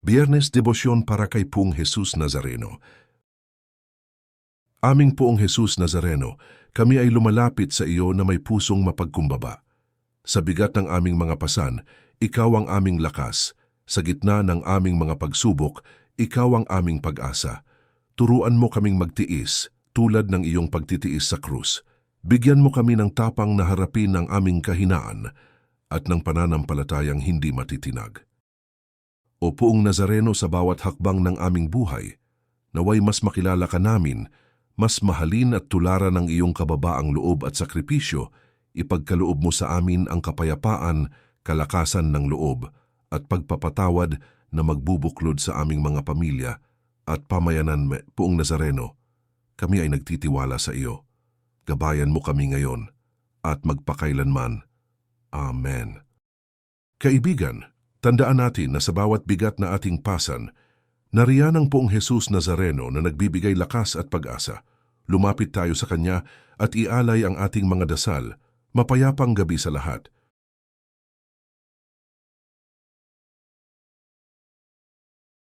Biyernes Debosyon para kay Poong Jesus Nazareno. Aming Poong Jesus Nazareno, kami ay lumalapit sa iyo na may pusong mapagkumbaba. Sa bigat ng aming mga pasan, ikaw ang aming lakas. Sa gitna ng aming mga pagsubok, ikaw ang aming pag-asa. Turuan mo kaming magtiis, tulad ng iyong pagtitiis sa krus. Bigyan mo kami ng tapang na harapin ang aming kahinaan at ng pananampalatayang hindi matitinag. O Poong Nazareno, sa bawat hakbang ng aming buhay, naway mas makilala ka namin, mas mahalin at tularan ng iyong kababaang loob at sakripisyo, ipagkaloob mo sa amin ang kapayapaan, kalakasan ng loob, at pagpapatawad na magbubuklod sa aming mga pamilya at pamayanan. Poong Nazareno, kami ay nagtitiwala sa iyo. Gabayan mo kami ngayon at magpakailanman. Amen. Kaibigan, tandaan natin na sa bawat bigat na ating pasan, nariyan ang Poong Jesus Nazareno na nagbibigay lakas at pag-asa. Lumapit tayo sa Kanya at ialay ang ating mga dasal. Mapayapang gabi sa lahat.